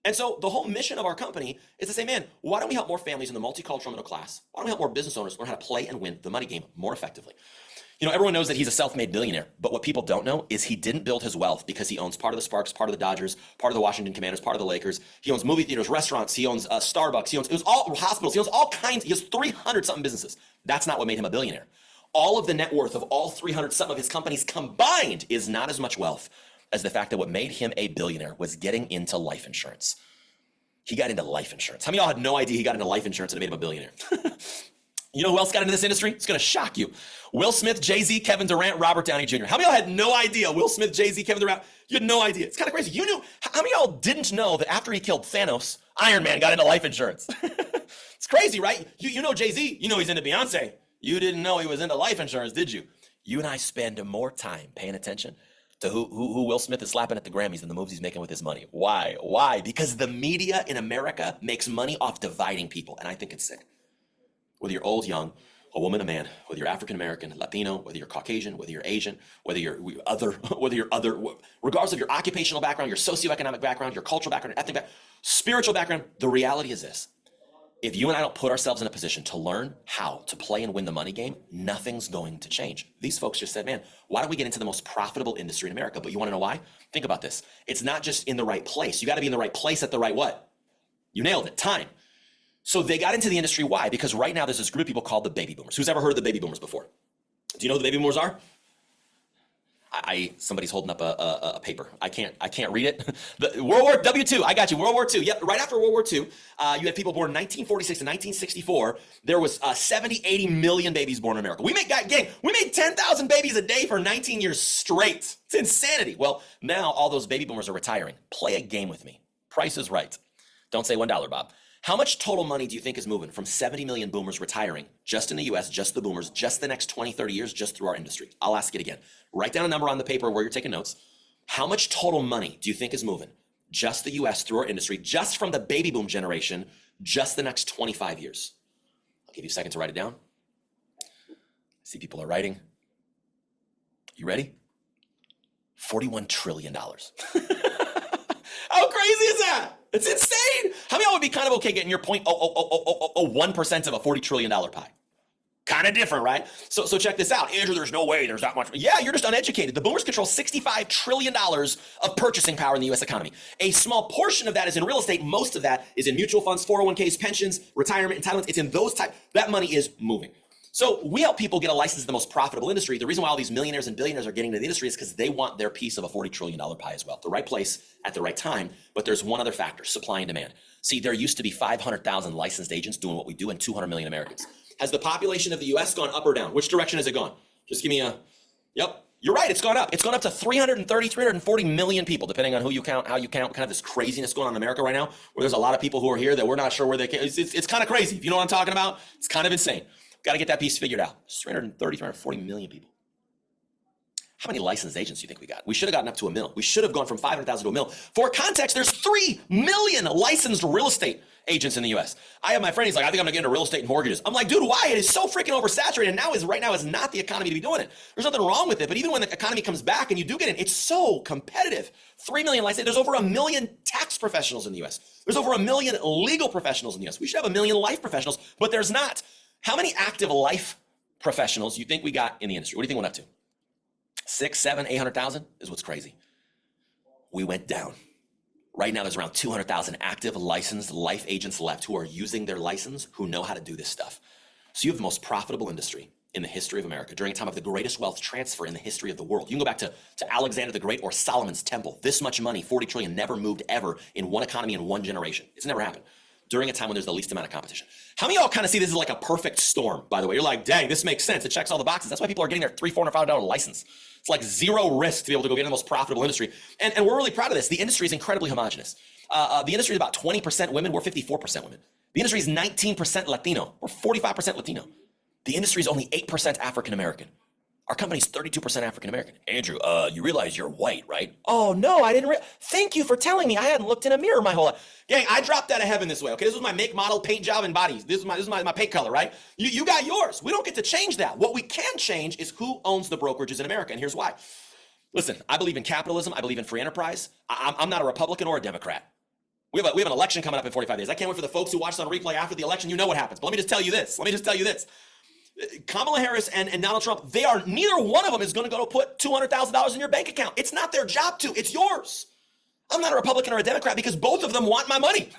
And so the whole mission of our company is to say, man, why don't we help more families in the multicultural middle class? Why don't we help more business owners learn how to play and win the money game more effectively? You know, everyone knows that he's a self-made billionaire, but what people don't know is he didn't build his wealth because he owns part of the Sparks, part of the Dodgers, part of the Washington Commanders, part of the Lakers. He owns movie theaters, restaurants. He owns Starbucks. It was all hospitals. He owns all kinds. He has 300 something businesses. That's not what made him a billionaire. All of the net worth of all 300 something of his companies combined is not as much wealth as the fact that what made him a billionaire was getting into life insurance. He got into life insurance. How many of y'all had no idea he got into life insurance and it made him a billionaire? You know who else got into this industry? It's going to shock you. Will Smith, Jay-Z, Kevin Durant, Robert Downey Jr. How many of y'all had no idea? Will Smith, Jay-Z, Kevin Durant. You had no idea. It's kind of crazy. You knew. How many of y'all didn't know that after he killed Thanos, Iron Man got into life insurance? It's crazy, right? You know Jay-Z. You know he's into Beyonce. You didn't know he was into life insurance, did you? You and I spend more time paying attention to who Will Smith is slapping at the Grammys than the moves he's making with his money. Why? Why? Because the media in America makes money off dividing people, and I think it's sick. Whether you're old, young, a woman, a man, whether you're African American, Latino, whether you're Caucasian, whether you're Asian, whether you're other, regardless of your occupational background, your socioeconomic background, your cultural background, ethnic background, spiritual background, the reality is this. If you and I don't put ourselves in a position to learn how to play and win the money game, nothing's going to change. These folks just said, man, why don't we get into the most profitable industry in America? But you want to know why? Think about this. It's not just in the right place. You got to be in the right place at the right what? You nailed it, time. So they got into the industry. Why? Because right now there's this group of people called the baby boomers. Who's ever heard of the baby boomers before? Do you know who the baby boomers are? Somebody's holding up a paper. I can't read it. World War W2. I got you. World War II. Yep. Right after World War II, you had people born in 1946 to 1964. There was 70, 80 million babies born in America. We made 10,000 babies a day for 19 years straight. It's insanity. Well, now all those baby boomers are retiring. Play a game with me. Price is right. Don't say $1, Bob. How much total money do you think is moving from 70 million boomers retiring just in the US, just the boomers, just the next 20, 30 years, just through our industry? I'll ask it again. Write down a number on the paper where you're taking notes. How much total money do you think is moving just the US through our industry, just from the baby boom generation, just the next 25 years? I'll give you a second to write it down. I see people are writing. You ready? $41 trillion. How crazy is that? It's insane. How many of y'all would be kind of okay getting your 0.00001% of a $40 trillion pie? Kind of different, right? So check this out. Andrew, there's no way there's that much. Yeah, you're just uneducated. The boomers control $65 trillion of purchasing power in the U.S. economy. A small portion of that is in real estate. Most of that is in mutual funds, 401ks, pensions, retirement, entitlements. It's in those type. That money is moving. So we help people get a license in the most profitable industry. The reason why all these millionaires and billionaires are getting into the industry is because they want their piece of a $40 trillion pie as well. The right place at the right time. But there's one other factor, supply and demand. See, there used to be 500,000 licensed agents doing what we do and 200 million Americans. Has the population of the US gone up or down? Which direction has it gone? Just give me a, yep. You're right, it's gone up. It's gone up to 330, 340 million people, depending on who you count, how you count, kind of this craziness going on in America right now, where there's a lot of people who are here that we're not sure where they came. It's kind of crazy. If you know what I'm talking about, it's kind of insane. Got to get that piece figured out. It's 330, 340 million people. How many licensed agents do you think we got? We should have gotten up to 1 million. We should have gone from 500,000 to 1 million. For context, there's 3 million licensed real estate agents in the US. I have my friend, he's like, I think I'm gonna get into real estate and mortgages. I'm like, dude, why? It is so freaking oversaturated. And right now is not the economy to be doing it. There's nothing wrong with it. But even when the economy comes back and you do get in, it's so competitive. 3 million licensed, there's over 1 million tax professionals in the US. There's over 1 million legal professionals in the US. We should have 1 million life professionals, but there's not. How many active life professionals do you think we got in the industry? What do you think we're up to? 6, 7, 800,000 is what's crazy. We went down. Right now, there's around 200,000 active licensed life agents left who are using their license, who know how to do this stuff. So you have the most profitable industry in the history of America during a time of the greatest wealth transfer in the history of the world. You can go back to Alexander the Great or Solomon's Temple. This much money, 40 trillion, never moved ever in one economy in one generation. It's never happened. During a time when there's the least amount of competition. How many of y'all kind of see this as like a perfect storm, by the way? You're like, dang, this makes sense. It checks all the boxes. That's why people are getting their $300, $400 license. It's like zero risk to be able to go get in the most profitable industry. And we're really proud of this. The industry is incredibly homogenous. The industry is about 20% women. We're 54% women. The industry is 19% Latino. We're 45% Latino. The industry is only 8% African American. Our company's 32% African American. Andrew, you realize you're white, right? Oh, no, I didn't. Thank you for telling me. I hadn't looked in a mirror my whole life. Gang, I dropped out of heaven this way, okay? This was my make, model, paint job, and bodies. This is my paint color, right? You got yours. We don't get to change that. What we can change is who owns the brokerages in America, and here's why. Listen, I believe in capitalism. I believe in free enterprise. I'm not a Republican or a Democrat. We have an election coming up in 45 days. I can't wait for the folks who watch on replay after the election. You know what happens. But let me just tell you this. Kamala Harris and Donald Trump, neither one of them is going to go to put $200,000 in your bank account. It's not their job to. It's yours. I'm not a Republican or a Democrat because both of them want my money.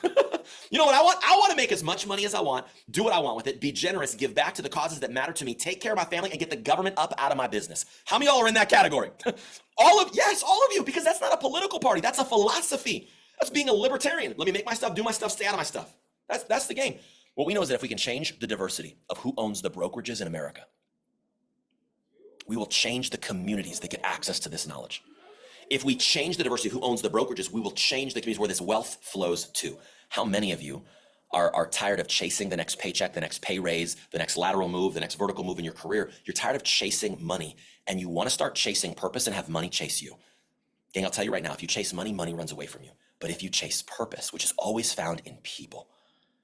You know what I want? I want to make as much money as I want, do what I want with it, be generous, give back to the causes that matter to me, take care of my family, and get the government up out of my business. How many of y'all are in that category? All of you, because that's not a political party. That's a philosophy. That's being a libertarian. Let me make my stuff, do my stuff, stay out of my stuff. That's the game. What we know is that if we can change the diversity of who owns the brokerages in America, we will change the communities that get access to this knowledge. If we change the diversity of who owns the brokerages, we will change the communities where this wealth flows to. How many of you are tired of chasing the next paycheck, the next pay raise, the next lateral move, the next vertical move in your career? You're tired of chasing money and you want to start chasing purpose and have money chase you. Gang, I'll tell you right now, if you chase money, money runs away from you. But if you chase purpose, which is always found in people,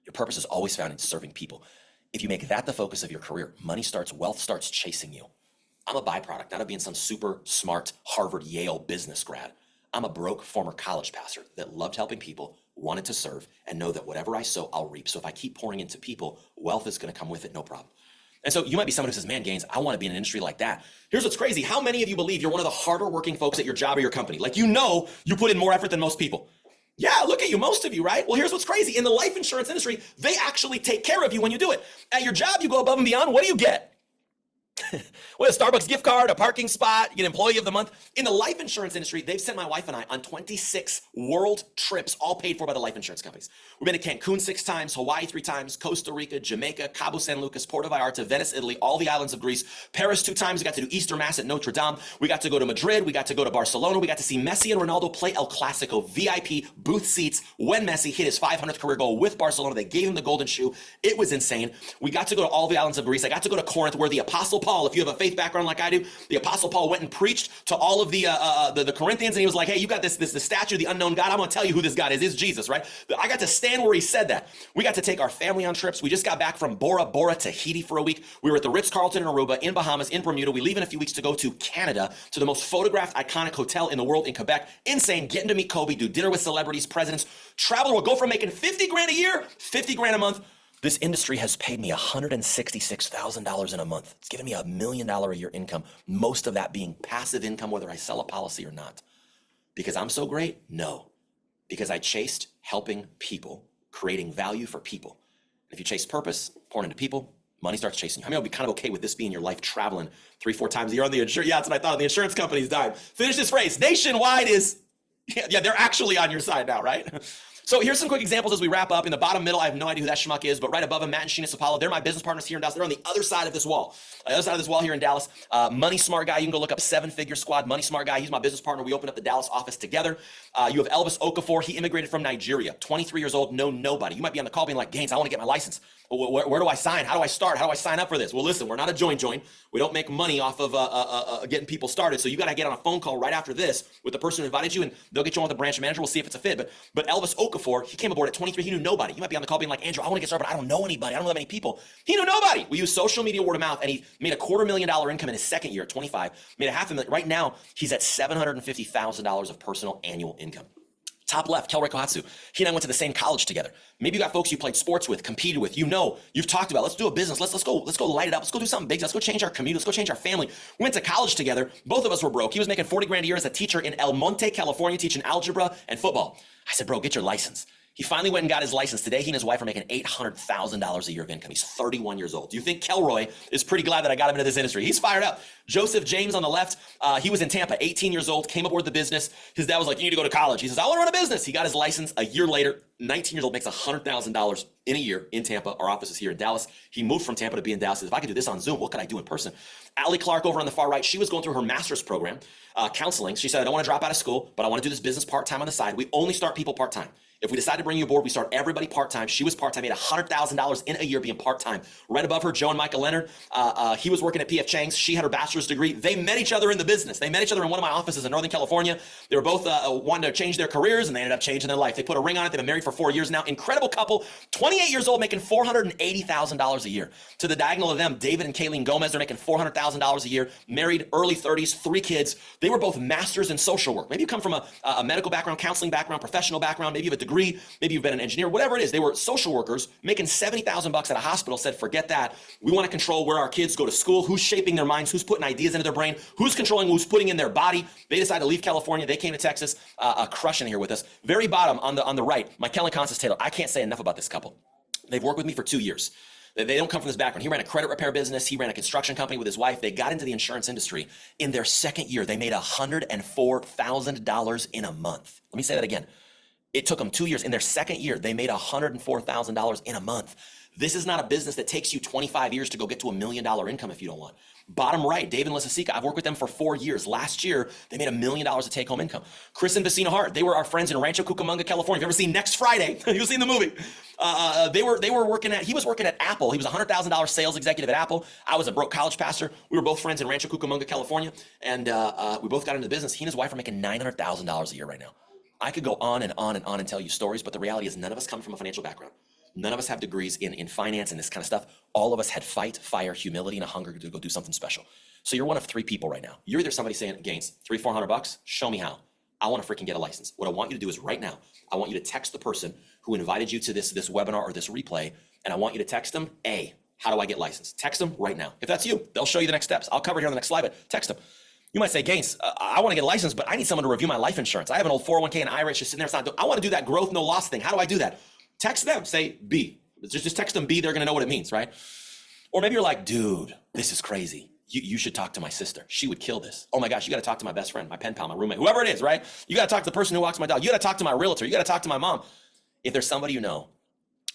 your purpose is always found in serving people. If you make that the focus of your career, wealth starts chasing you. I'm a byproduct, not of being some super smart Harvard, Yale business grad. I'm a broke former college pastor that loved helping people, wanted to serve, and know that whatever I sow, I'll reap. So if I keep pouring into people, wealth is going to come with it, no problem. And so you might be someone who says, man, Gaines, I want to be in an industry like that. Here's what's crazy. How many of you believe you're one of the harder working folks at your job or your company? Like, you put in more effort than most people. Yeah, look at you, most of you, right? Well, here's what's crazy. In the life insurance industry, they actually take care of you when you do it. At your job, you go above and beyond. What do you get? What, a Starbucks gift card, a parking spot, you get employee of the month. In the life insurance industry, they've sent my wife and I on 26 world trips, all paid for by the life insurance companies. We've been to Cancun 6 times, Hawaii 3 times, Costa Rica, Jamaica, Cabo San Lucas, Puerto Vallarta, Venice, Italy, all the islands of Greece, Paris 2 times. We got to do Easter Mass at Notre Dame. We got to go to Madrid. We got to go to Barcelona. We got to see Messi and Ronaldo play El Clasico, VIP, booth seats, when Messi hit his 500th career goal with Barcelona. They gave him the golden shoe. It was insane. We got to go to all the islands of Greece. I got to go to Corinth, where the Apostle Paul, if you have a faith background like I do, the Apostle Paul went and preached to all of the Corinthians, and he was like, hey, you got the statue of the unknown God. I'm going to tell you who this God is. It's Jesus, right? I got to stand where he said that. We got to take our family on trips. We just got back from Bora Bora, Tahiti for a week. We were at the Ritz-Carlton in Aruba, in Bahamas, in Bermuda. We leave in a few weeks to go to Canada, to the most photographed, iconic hotel in the world in Quebec. Insane. Getting to meet Kobe, do dinner with celebrities, presidents, travel. We'll go from making 50 grand a year, 50 grand a month. This industry has paid me $166,000 in a month. It's given me $1 million a year income, most of that being passive income, whether I sell a policy or not. Because I'm so great? No. Because I chased helping people, creating value for people. If you chase purpose, pouring into people, money starts chasing you. I mean, I'll be kind of okay with this being your life, traveling 3-4 times a year on the insurance. Yeah, that's what I thought. The insurance company's dying. Finish this phrase. Nationwide is, yeah, they're actually on your side now, right? So here's some quick examples as we wrap up. In the bottom middle, I have no idea who that schmuck is, but right above him, Matt and Sheenis Apollo, they're my business partners here in Dallas. They're on the other side of this wall. The other side of this wall here in Dallas. Money Smart Guy, you can go look up 7-Figure Squad. Money Smart Guy, he's my business partner. We opened up the Dallas office together. You have Elvis Okafor. He immigrated from Nigeria, 23 years old, know nobody. You might be on the call being like, Gaines, I want to get my license. Where do I sign? How do I start? How do I sign up for this? Well, listen, we're not a joint. We don't make money off of getting people started. So you got to get on a phone call right after this with the person who invited you, and they'll get you on with the branch manager. We'll see if it's a fit. But Elvis Okafor, he came aboard at 23. He knew nobody. You might be on the call being like, Andrew, I want to get started, but I don't know anybody. I don't know that many people. He knew nobody. We used social media, word of mouth, and he made a $250,000 income in his second year at 25. Made a $500,000. Right now, he's at $750,000 of personal annual income. Top left, Kelray Kohatsu. He and I went to the same college together. Maybe you got folks you played sports with, competed with, you've talked about, let's do a business. Let's go light it up. Let's go do something big. Let's go change our community. Let's go change our family. We went to college together. Both of us were broke. He was making 40 grand a year as a teacher in El Monte, California, teaching algebra and football. I said, bro, get your license. He finally went and got his license. Today, he and his wife are making $800,000 a year of income. He's 31 years old. Do you think Kelroy is pretty glad that I got him into this industry? He's fired up. Joseph James on the left, he was in Tampa, 18 years old, came aboard the business. His dad was like, you need to go to college. He says, I want to run a business. He got his license a year later, 19 years old, makes $100,000 in a year in Tampa. Our office is here in Dallas. He moved from Tampa to be in Dallas. He says, if I could do this on Zoom, what could I do in person? Allie Clark over on the far right, she was going through her master's program, counseling. She said, I don't want to drop out of school, but I want to do this business part-time on the side. We only start people part-time. If we decide to bring you aboard, we start everybody part-time. She was part-time, made $100,000 in a year being part-time. Right above her, Joe and Michael Leonard. He was working at P.F. Chang's. She had her bachelor's degree. They met each other in the business. They met each other in one of my offices in Northern California. They were both wanting to change their careers, and they ended up changing their life. They put a ring on it. They've been married for 4 years now. Incredible couple, 28 years old, making $480,000 a year. To the diagonal of them, David and Kayleen Gomez, they're making $400,000 a year, married, early 30s, 3 kids. They were both masters in social work. Maybe you come from a medical background, counseling background, professional background. Maybe you have a degree. Maybe you've been an engineer, whatever it is. They were social workers making $70,000 at a hospital, said, forget that. We want to control where our kids go to school, who's shaping their minds, who's putting ideas into their brain, who's controlling who's putting in their body. They decided to leave California. They came to Texas, crushing here with us. Very bottom on the right, Michael and Constance Taylor. I can't say enough about this couple. They've worked with me for 2 years. They don't come from this background. He ran a credit repair business. He ran a construction company with his wife. They got into the insurance industry. In their second year, they made $104,000 in a month. Let me say that again. It took them 2 years. In their second year, they made $104,000 in a month. This is not a business that takes you 25 years to go get to $1 million income if you don't want. Bottom right, Dave and Lissasika, I've worked with them for 4 years. Last year, they made $1 million of take-home income. Chris and Vecina Hart, they were our friends in Rancho Cucamonga, California. Have you ever seen Next Friday? You've seen the movie. He was working at Apple. He was a $100,000 sales executive at Apple. I was a broke college pastor. We were both friends in Rancho Cucamonga, California. And we both got into the business. He and his wife are making $900,000 a year right now. I could go on and on and on and tell you stories, but the reality is none of us come from a financial background. None of us have degrees in finance and this kind of stuff. All of us had fight, fire, humility, and a hunger to go do something special. So you're one of 3 people right now. You're either somebody saying, Gaines, $300-400, show me how. I want to freaking get a license. What I want you to do is right now, I want you to text the person who invited you to this webinar or this replay, and I want you to text them, A, how do I get licensed? Text them right now. If that's you, they'll show you the next steps. I'll cover it here on the next slide, but text them. You might say, Gaines, I want to get a license, but I need someone to review my life insurance. I have an old 401k and IRA just sitting there. It's not, I want to do that growth, no loss thing. How do I do that? Text them, say B. Just text them B, they're gonna know what it means, right? Or maybe you're like, dude, this is crazy. You should talk to my sister. She would kill this. Oh my gosh, you gotta talk to my best friend, my pen pal, my roommate, whoever it is, right? You gotta talk to the person who walks my dog. You gotta talk to my realtor. You gotta talk to my mom. If there's somebody you know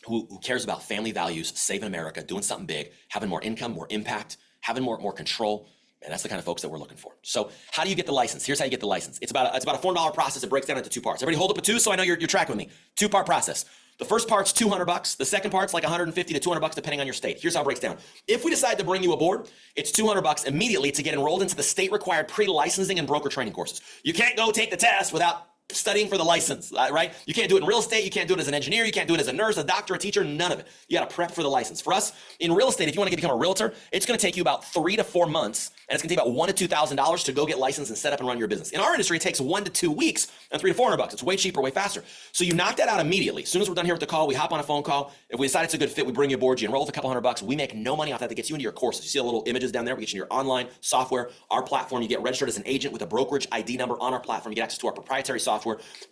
who cares about family values, saving America, doing something big, having more income, more impact, having more control, and that's the kind of folks that we're looking for. So how do you get the license? Here's how you get the license. It's about a $400 process. It breaks down into 2 parts. Everybody hold up a 2 so I know you're tracking with me. 2-part process. The first part's $200. The second part's like $150 to $200 depending on your state. Here's how it breaks down. If we decide to bring you aboard, it's $200 immediately to get enrolled into the state-required pre-licensing and broker training courses. You can't go take the test without studying for the license, right? You can't do it in real estate. You can't do it as an engineer. You can't do it as a nurse, a doctor, a teacher, none of it. You got to prep for the license. For us, in real estate, if you want to become a realtor, it's going to take you about 3 to 4 months, and it's going to take about $1,000 to $2,000 to go get licensed and set up and run your business. In our industry, it takes 1 to 2 weeks and $300 to $400. It's way cheaper, way faster. So you knock that out immediately. As soon as we're done here with the call, we hop on a phone call. If we decide it's a good fit, we bring you aboard. You enroll with a couple $100. We make no money off that. That gets you into your courses. You see the little images down there? We get you in your online software, our platform. You get registered as an agent with a brokerage ID number on our platform. You get access to our proprietary software.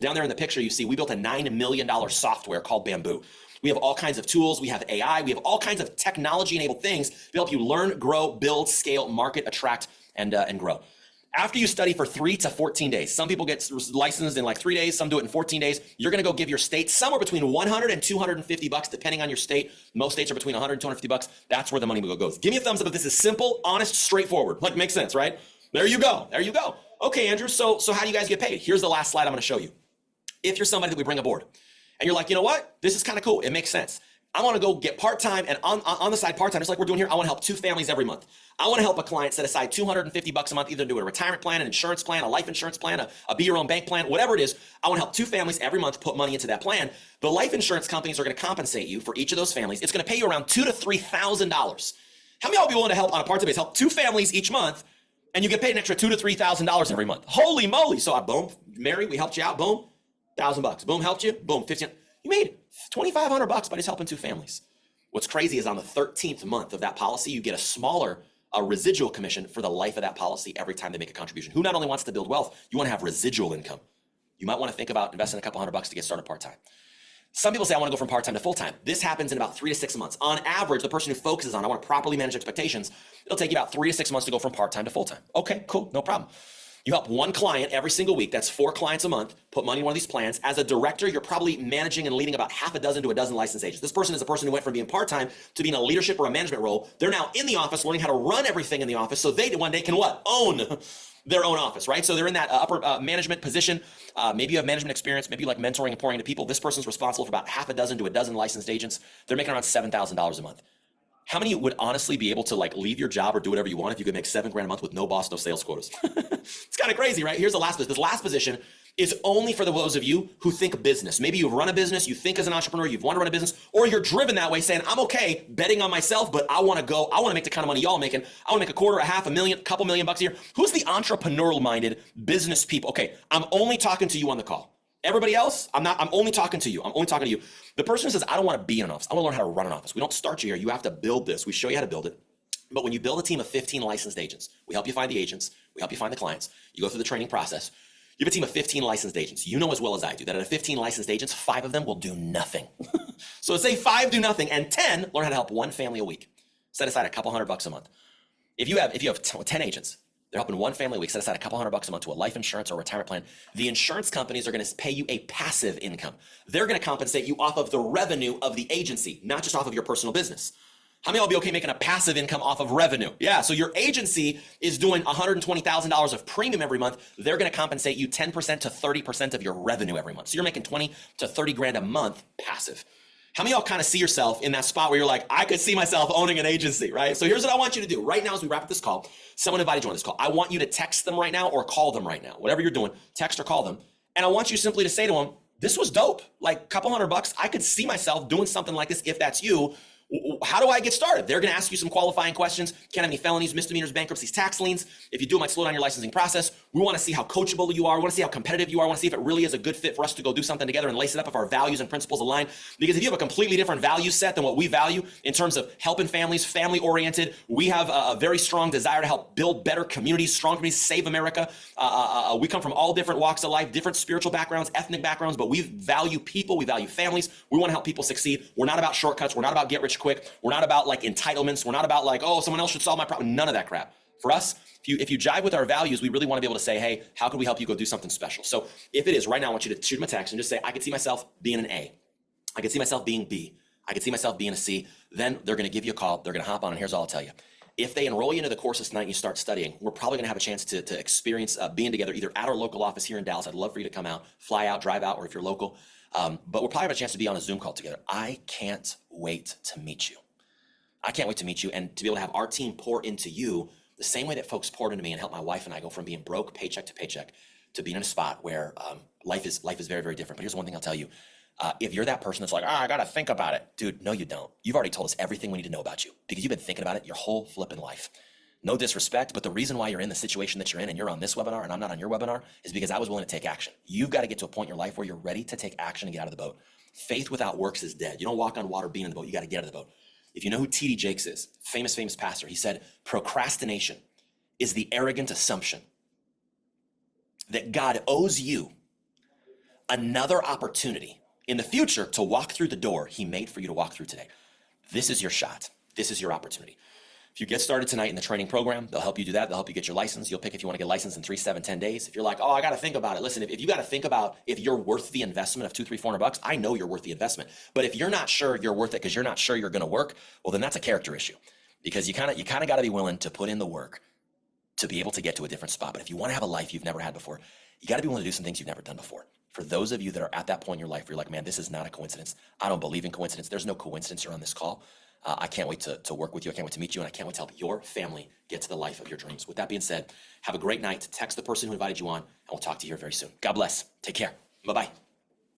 Down there in the picture, you see we built a $9 million software called Bamboo. We have all kinds of tools. We have AI. We have all kinds of technology-enabled things to help you learn, grow, build, scale, market, attract, and grow. After you study for 3 to 14 days, some people get licensed in like 3 days, some do it in 14 days. You're going to go give your state somewhere between $100 and $250, depending on your state. Most states are between $100 and $250. That's where the money goes. Give me a thumbs up if this is simple, honest, straightforward. Like, makes sense, right? There you go. There you go. Okay, Andrew. So how do you guys get paid? Here's the last slide I'm going to show you. If you're somebody that we bring aboard and you're like, you know what? This is kind of cool. It makes sense. I want to go get part-time and on the side part-time, just like we're doing here. I want to help 2 families every month. I want to help a client set aside $250 a month, either do a retirement plan, an insurance plan, a life insurance plan, a be your own bank plan, whatever it is. I want to help 2 families every month put money into that plan. The life insurance companies are going to compensate you for each of those families. It's going to pay you around $2,000 to $3,000. How many of y'all be willing to help on a part-time basis, help 2 families each month, and you get paid an extra $2,000 to $3,000 every month? Holy moly. So boom, Mary, we helped you out. Boom, $1,000. Boom, helped you. Boom, 15. You made $2,500 by just helping 2 families. What's crazy is on the 13th month of that policy, you get a smaller residual commission for the life of that policy every time they make a contribution. Who not only wants to build wealth, you want to have residual income. You might want to think about investing a couple $100 to get started part-time. Some people say, I want to go from part-time to full-time. This happens in about 3 to 6 months. On average, the person who focuses on, I want to properly manage expectations, it'll take you about 3 to 6 months to go from part-time to full-time. Okay, cool, no problem. You help one client every single week. That's 4 clients a month. Put money in one of these plans. As a director, you're probably managing and leading about half a dozen to a dozen licensed agents. This person is a person who went from being part-time to being a leadership or a management role. They're now in the office learning how to run everything in the office so they one day can what? Own their own office, right? So they're in that upper management position. Maybe you have management experience. Maybe you like mentoring and pouring into people. This person's responsible for about half a dozen to a dozen licensed agents. They're making around $7,000 a month. How many would honestly be able to like leave your job or do whatever you want if you could make $7,000 a month with no boss, no sales quotas? It's kind of crazy, right? Here's the last position. This last position is only for those of you who think business. Maybe you've run a business, you think as an entrepreneur, you've wanted to run a business, or you're driven that way saying, I'm okay betting on myself, but I want to make the kind of money y'all making. I want to make a quarter, a half, a million, a couple $1 million a year. Who's the entrepreneurial minded business people? Okay, I'm only talking to you on the call. Everybody else, I'm only talking to you. I'm only talking to you. The person who says, I don't want to be in an office. I want to learn how to run an office. We don't start you here. You have to build this. We show you how to build it. But when you build a team of 15 licensed agents, we help you find the agents. We help you find the clients. You go through the training process. You have a team of 15 licensed agents. You know as well as I do that out of 15 licensed agents, 5 of them will do nothing. So say 5 do nothing and 10 learn how to help one family a week. Set aside a couple $100 a month. If you have 10 agents, they're helping one family a week, set aside a couple $100 a month to a life insurance or retirement plan. The insurance companies are going to pay you a passive income. They're going to compensate you off of the revenue of the agency, not just off of your personal business. How many of you will be okay making a passive income off of revenue? Yeah, so your agency is doing $120,000 of premium every month. They're going to compensate you 10% to 30% of your revenue every month. So you're making 20 to 30 grand a month passive. How many of y'all kind of see yourself in that spot where you're like, I could see myself owning an agency, right? So here's what I want you to do. Right now, as we wrap up this call, someone invited you on this call. I want you to text them right now or call them right now. Whatever you're doing, text or call them. And I want you simply to say to them, this was dope. Like a couple $100. I could see myself doing something like this if that's you. How do I get started? They're going to ask you some qualifying questions. Can't have any felonies, misdemeanors, bankruptcies, tax liens. If you do, it might slow down your licensing process. We want to see how coachable you are. We want to see how competitive you are. We want to see if it really is a good fit for us to go do something together and lace it up if our values and principles align. Because if you have a completely different value set than what we value in terms of helping families, family oriented, we have a very strong desire to help build better communities, strong communities, save America. We come from all different walks of life, different spiritual backgrounds, ethnic backgrounds, but we value people. We value families. We want to help people succeed. We're not about shortcuts. We're not about get rich quick. We're not about like entitlements. We're not about like, oh, someone else should solve my problem. None of that crap. For us, if you jive with our values, we really want to be able to say, hey, how can we help you go do something special? So if it is right now, I want you to shoot them a text and just say, I could see myself being an A. I could see myself being B. I could see myself being a C. Then they're going to give you a call. They're going to hop on, and here's all I'll tell you. If they enroll you into the courses tonight and you start studying, we're probably going to have a chance to experience being together either at our local office here in Dallas. I'd love for you to come out, fly out, drive out, or if you're local. But we'll probably have a chance to be on a Zoom call together. I can't wait to meet you. I can't wait to meet you and to be able to have our team pour into you the same way that folks poured into me and helped my wife and I go from being broke paycheck to paycheck to being in a spot where life is very, very different. But here's one thing I'll tell you. If you're that person that's like, I got to think about it. Dude, no, you don't. You've already told us everything we need to know about you because you've been thinking about it your whole flipping life. No disrespect, but the reason why you're in the situation that you're in and you're on this webinar and I'm not on your webinar is because I was willing to take action. You've got to get to a point in your life where you're ready to take action and get out of the boat. Faith without works is dead. You don't walk on water being in the boat. You got to get out of the boat. If you know who T.D. Jakes is, famous pastor, he said, procrastination is the arrogant assumption that God owes you another opportunity in the future to walk through the door he made for you to walk through today. This is your shot. This is your opportunity. If you get started tonight in the training program, they'll help you do that. They'll help you get your license. You'll pick if you want to get licensed in 3, 7, 10 days. If you're like, oh, I got to think about it. Listen, if you got to think about if you're worth the investment of $200, $300, $400, I know you're worth the investment. But if you're not sure you're worth it because you're not sure you're going to work, well, then that's a character issue because you kind of got to be willing to put in the work to be able to get to a different spot. But if you want to have a life you've never had before, you got to be willing to do some things you've never done before. For those of you that are at that point in your life where you're like, man, this is not a coincidence. I don't believe in coincidence. There's no coincidence you're on this call. I can't wait to work with you. I can't wait to meet you. And I can't wait to help your family get to the life of your dreams. With that being said, have a great night. Text the person who invited you on, and we'll talk to you here very soon. God bless. Take care. Bye-bye.